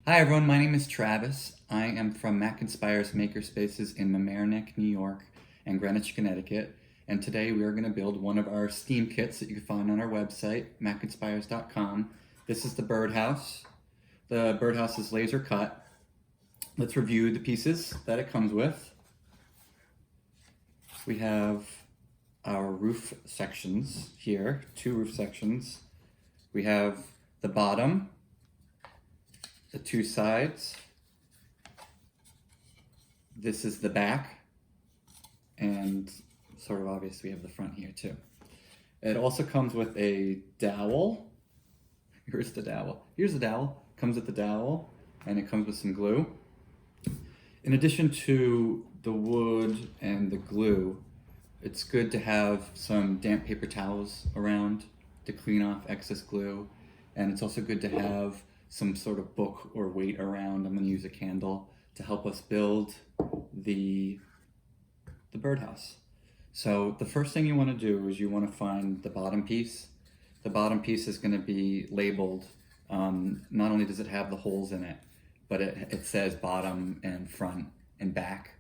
Hi everyone, my name is Travis. I am from MacInspires Makerspaces in Mamaroneck, New York and Greenwich, Connecticut. And today we are going to build one of our steam kits that you can find on our website, MacInspires.com. This is the Birdhouse. The Birdhouse is laser cut. Let's review the pieces that it comes with. We have our roof sections here, 2 roof sections. We have the bottom, the 2 sides. This is the back, and sort of obvious we have the front here too. It also comes with a dowel. Here's the dowel. Here's the dowel. Comes with the dowel, and it comes with some glue. In addition to the wood and the glue, it's good to have some damp paper towels around to clean off excess glue, and it's also good to have some sort of book or weight around. I'm going to use a candle to help us build the birdhouse. So the first thing you want to do is you want to find the bottom piece. The bottom piece is going to be labeled. Not only does it have the holes in it, but it says bottom and front and back.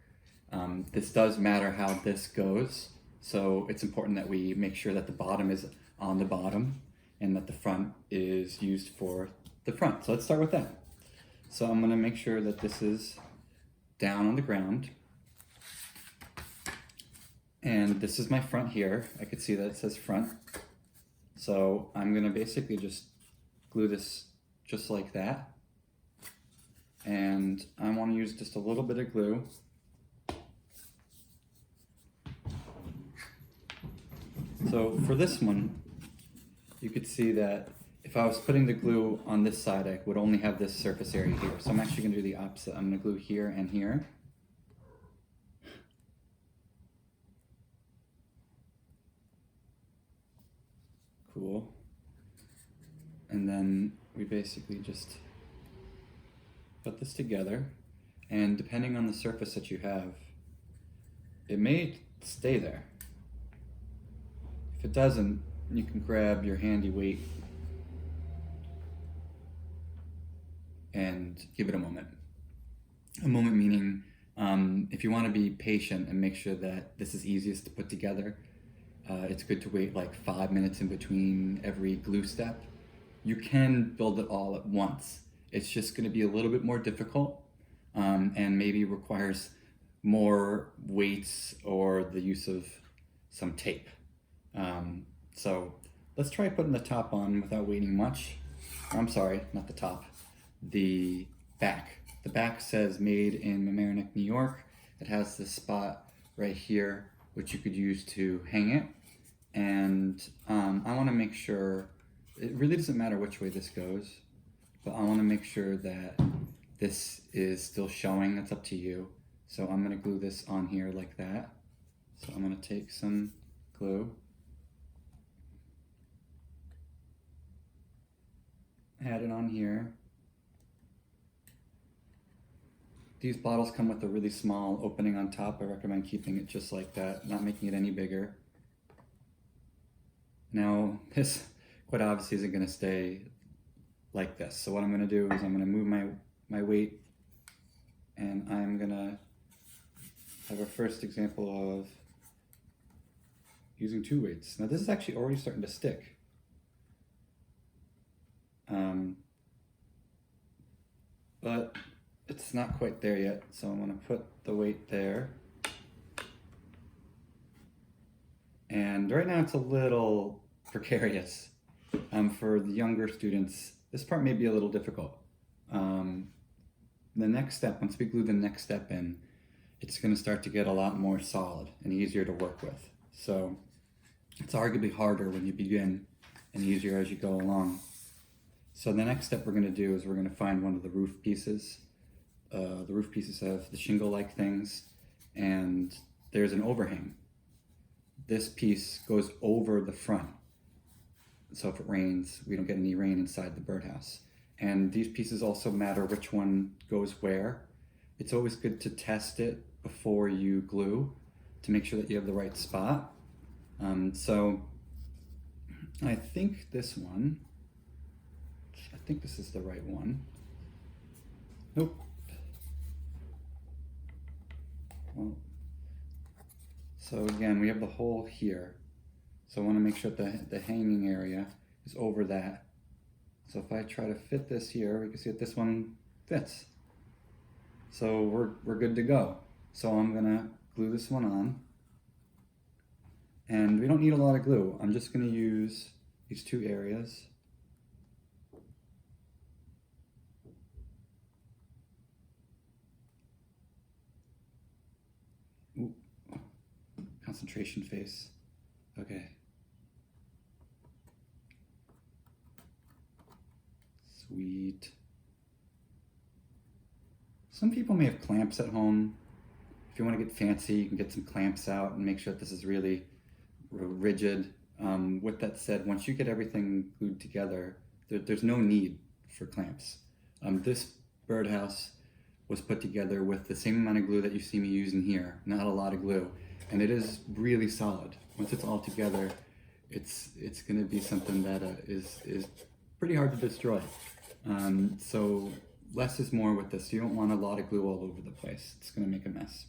This does matter how this goes, so it's important that we make sure that the bottom is on the bottom and that the front is used for the front. So let's start with that. So I'm going to make sure that this is down on the ground. And this is my front here. I could see that it says front. So I'm going to basically just glue this just like that. And I want to use just a little bit of glue. So for this one, you could see that if I was putting the glue on this side, I would only have this surface area here. So I'm actually going to do the opposite. I'm going to glue here and here. Cool. And then we basically just put this together. And depending on the surface that you have, it may stay there. If it doesn't, you can grab your handy weight and give it a moment. A moment meaning if you want to be patient and make sure that this is easiest to put together, it's good to wait like 5 minutes in between every glue step. You can build it all at once. It's just going to be a little bit more difficult and maybe requires more weights or the use of some tape. So let's try putting the top on without waiting much. I'm sorry, not the top. The back. The back says made in Mamaroneck, New York. It has this spot right here, which you could use to hang it. And I want to make sure, it really doesn't matter which way this goes, but I want to make sure that this is still showing. That's up to you. So I'm going to glue this on here like that. So I'm going to take some glue, add it on here. These bottles come with a really small opening on top. I recommend keeping it just like that, not making it any bigger. Now, this quite obviously isn't going to stay like this. So what I'm going to do is I'm going to move my weight, and I'm going to have a first example of using 2 weights. Now this is actually already starting to stick. But it's not quite there yet, so I'm going to put the weight there. And right now it's a little precarious. For the younger students, this part may be a little difficult. The next step, once we glue the next step in, it's going to start to get a lot more solid and easier to work with. So it's arguably harder when you begin and easier as you go along. So the next step we're going to do is we're going to find one of the roof pieces. The roof pieces have the shingle-like things, and there's an overhang. This piece goes over the front. So if it rains, we don't get any rain inside the birdhouse. And these pieces also matter which one goes where. It's always good to test it before you glue to make sure that you have the right spot. So I think this is the right one. Nope. Well, so again, we have the hole here. So I want to make sure that the hanging area is over that. So if I try to fit this here, we can see that this one fits. So we're good to go. So I'm gonna glue this one on. And we don't need a lot of glue. I'm just gonna use these two areas. Ooh. Concentration face. Okay. Sweet. Some people may have clamps at home. If you want to get fancy, you can get some clamps out and make sure that this is really rigid. With that said, once you get everything glued together, there's no need for clamps. This birdhouse was put together with the same amount of glue that you see me using here, not a lot of glue, and it is really solid. Once it's all together, it's going to be something that is pretty hard to destroy. So less is more with this. You don't want a lot of glue all over the place. It's going to make a mess.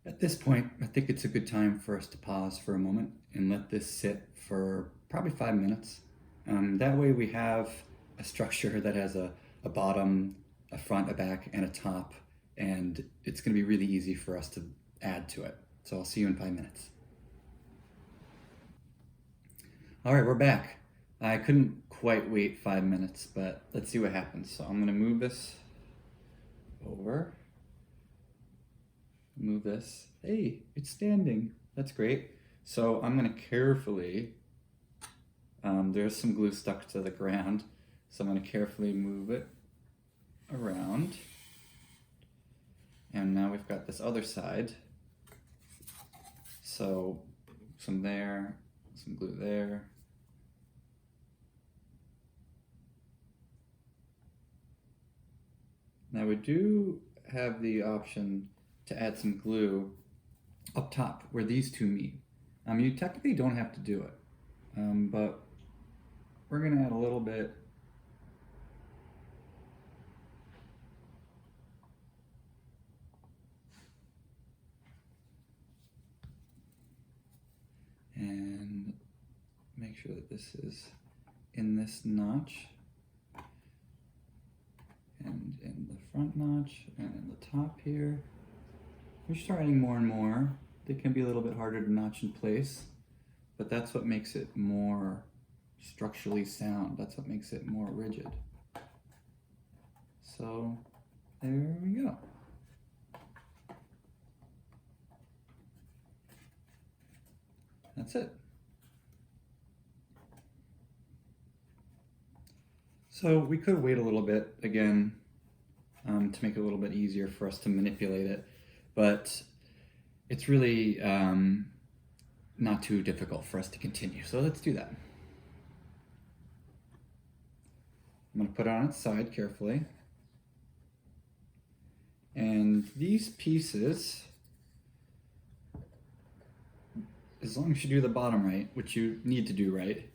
At this point, I think it's a good time for us to pause for a moment and let this sit for probably 5 minutes. That way we have a structure that has a bottom, a front, a back, and a top, and it's going to be really easy for us to add to it. So I'll see you in 5 minutes. All right, we're back. I couldn't quite wait 5 minutes, but let's see what happens. So I'm going to move this over. Move this. Hey, it's standing. That's great. So I'm going to carefully, there's some glue stuck to the ground, so I'm going to carefully move it around. And now we've got this other side. So some there, some glue there. Now we do have the option to add some glue up top where these two meet. You technically don't have to do it, but we're gonna add a little bit. And make sure that this is in this notch, and in the front notch, and in the top here. We start adding more and more. They can be a little bit harder to notch in place, but that's what makes it more structurally sound. That's what makes it more rigid. So there we go. That's it. So we could wait a little bit again to make it a little bit easier for us to manipulate it, but it's really not too difficult for us to continue. So let's do that. I'm going to put it on its side carefully. And these pieces, as long as you do the bottom right, which you need to do right,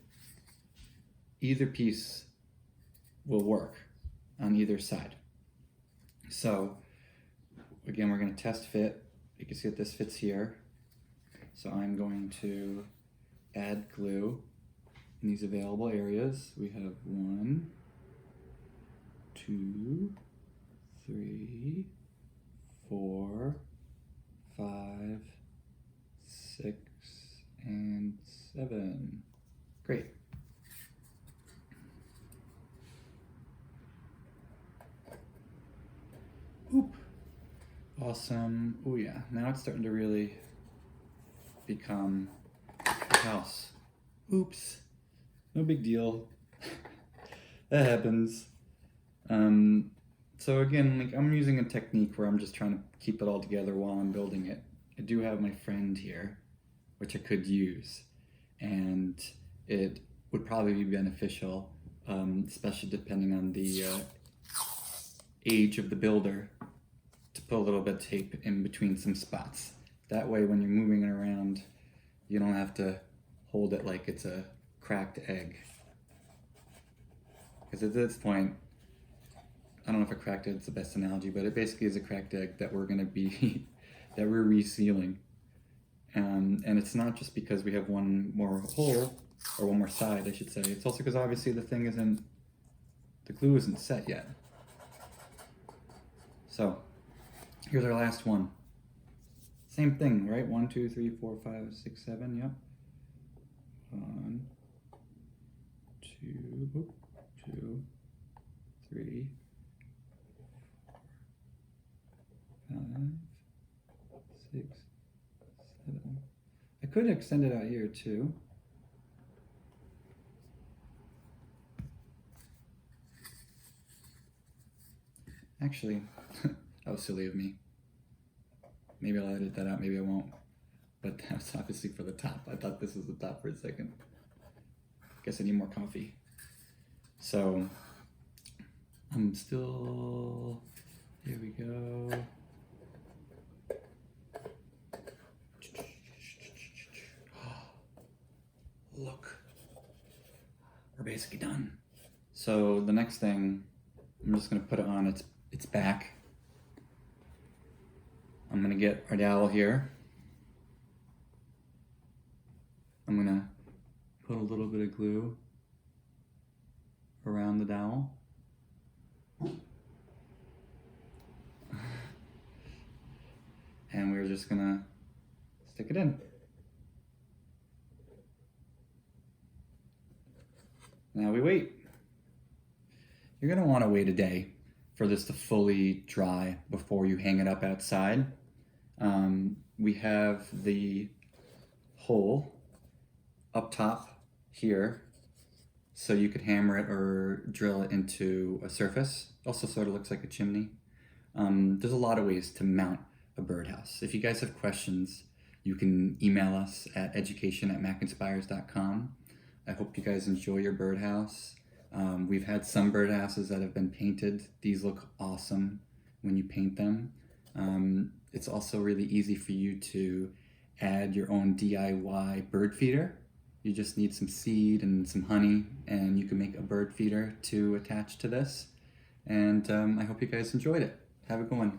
either piece will work on either side. So again, we're going to test fit. You can see that this fits here. So I'm going to add glue in these available areas. We have 1, 2, 3, 4, 5, 6, and 7. Great. Oop. Awesome. Oh yeah, now it's starting to really become a house. Oops. No big deal. That happens. So again, like I'm using a technique where I'm just trying to keep it all together while I'm building it. I do have my friend here, which I could use, and it would probably be beneficial, especially depending on the age of the builder, to put a little bit of tape in between some spots. That way when you're moving it around, you don't have to hold it like it's a cracked egg. Because at this point, I don't know if a cracked egg is the best analogy, but it basically is a cracked egg that we're going to be, that we're resealing. And it's not just because we have one more hole, or one more side, I should say. It's also because obviously the glue isn't set yet. So, here's our last one. Same thing, right? 1, 2, 3, 4, 5, 6, 7, yep. 1, 2, 2, 3, 4, 5, 6, 7. I could extend it out here too. Actually, that was silly of me. Maybe I'll edit that out, maybe I won't. But that's obviously for the top. I thought this was the top for a second. Guess I need more coffee. So, I'm still, here we go. Look, we're basically done. So the next thing, I'm just gonna put it on its back. I'm gonna get our dowel here. I'm gonna put a little bit of glue around the dowel. And we're just gonna stick it in. Now we wait. You're gonna wanna wait a day for this to fully dry before you hang it up outside. We have the hole up top here, so you could hammer it or drill it into a surface. Also sort of looks like a chimney. There's a lot of ways to mount a birdhouse. If you guys have questions, you can email us at education@MacInspires.com. I hope you guys enjoy your birdhouse. We've had some birdhouses that have been painted. These look awesome when you paint them. It's also really easy for you to add your own DIY bird feeder. You just need some seed and some honey, and you can make a bird feeder to attach to this. And I hope you guys enjoyed it. Have a good one.